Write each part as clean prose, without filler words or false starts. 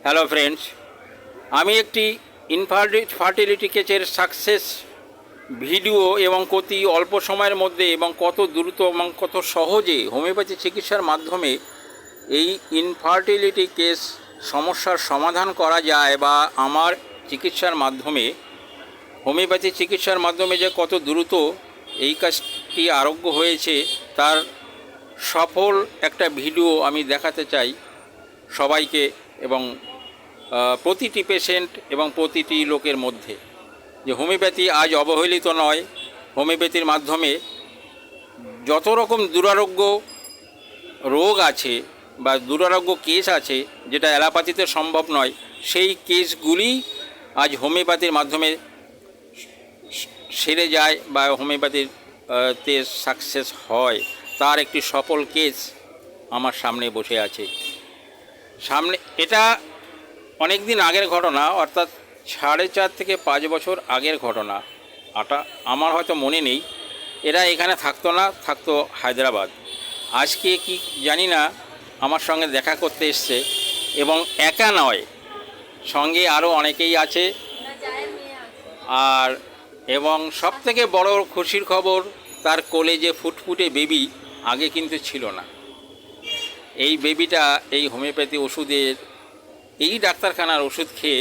Hello friends, আমি একটি infertility কেসের সাকসেস ভিডিও এবং অতি অল্প সময়ের মধ্যে এবং কত দ্রুত এবং কত সহজে হোমিওপ্যাথি চিকিৎসার মাধ্যমে এই ইনফার্টিলিটি কেস সমস্যার সমাধান করা যায় বা আমার চিকিৎসার মাধ্যমে হোমিওপ্যাথি চিকিৎসার মাধ্যমে যে কত দ্রুত এই কাজটি আরোগ্য হয়েছে তার সফল একটা ভিডিও আমি দেখাতে চাই সবাইকে এবং প্রতিটি পেশেন্ট এবং প্রতিটি লোকের মধ্যে যে হোমিওপ্যাথি আজ অবহেলিত নয়। হোমিওপ্যাথির মাধ্যমে যত রকম দুরারোগ্য রোগ আছে বা দুরারোগ্য কেস আছে যেটা অ্যালোপ্যাথিতে সম্ভব নয়, সেই কেসগুলি আজ হোমিওপ্যাথির মাধ্যমে সেরে যায় বা হোমিওপ্যাথিতে সাকসেস হয়। তার একটি সফল কেস আমার সামনে বসে আছে। এটা অনেক দিন আগের ঘটনা, অর্থাৎ 4.5 থেকে 5 বছর আগের ঘটনা। আমার হয়তো মনে নেই। এরা এখানে থাকতো না, থাকতো হায়দ্রাবাদ। আজকে কি জানি না আমার সঙ্গে দেখা করতে এসছে এবং একা নয়, সঙ্গে আরও অনেকেই আছে। আর এবং সবথেকে বড় খুশির খবর, তার কোলে যে ফুটফুটে বেবি আগে কিন্তু ছিল না। এই বেবিটা এই হোমিওপ্যাথি ওষুধের, এই ডাক্তারখানার ওষুধ খেয়ে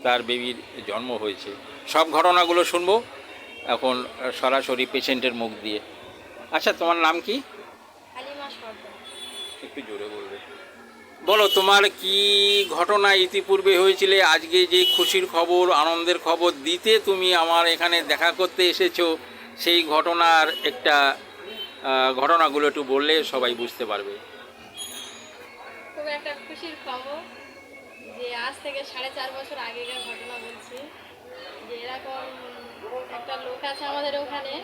তার বেবির জন্ম হয়েছে। সব ঘটনাগুলো শুনবো এখন সরাসরি পেশেন্টের মুখ দিয়ে। আচ্ছা, তোমার নাম কি? একটু জোরে বলবে। বলো, তোমার কি ঘটনা ইতিপূর্বে হয়েছিল? আজকে যে খুশির খবর, আনন্দের খবর দিতে তুমি আমার এখানে দেখা করতে এসেছো, সেই ঘটনার একটা ঘটনাগুলো একটু বললে সবাই বুঝতে পারবে। খুব একটা খুশির খবর যে আজ থেকে 4.5 বছর আগেকার ঘটনা বলছি। যে এরকম একটা লোক আছে আমাদের ওখানে,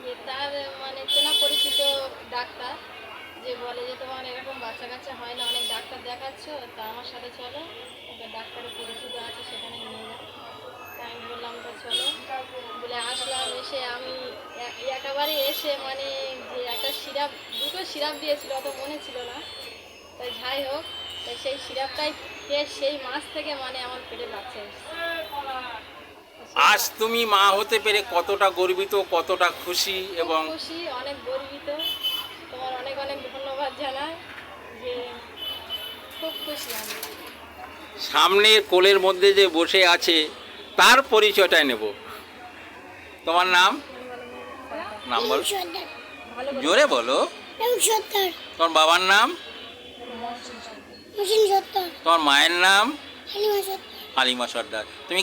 যে তার মানে চেনা পরিচিত ডাক্তার, যে বলে যে তোমার এরকম বাচ্চা কাচ্চা হয় না, অনেক ডাক্তার দেখাচ্ছ, তা আমার সাথে চলো, একটা ডাক্তারের পরিচিত আছে সেখানে নিয়ে যাও। তাই আমি বললাম তো চলো বলে আসলাম। এসে আমি একেবারে এসে মানে যে একটা দুটো সিরাপ দিয়েছিল, অত মনে ছিল না। তাই যাই হোক, সেই সিরাপটাই খেয়ে সেই মাস থেকে মানে আমার পেটে বাচ্চা এসেছে। আজ তুমি মা হতে পেরে কতটা গর্বিত, কতটা খুশি? এবং খুশি, অনেক গর্বিত। তোমার অনেক অনেক ধন্যবাদ জানাই, যে খুব খুশি আমি। সামনের কোলের মধ্যে যে বসে আছে তার পরিচয়টাই নেব। তোমার নাম? নাম বলো, জোরে বলো। তোমার বাবার নাম? তোমার মায়ের নাম? হালিমা সর্দার। তুমি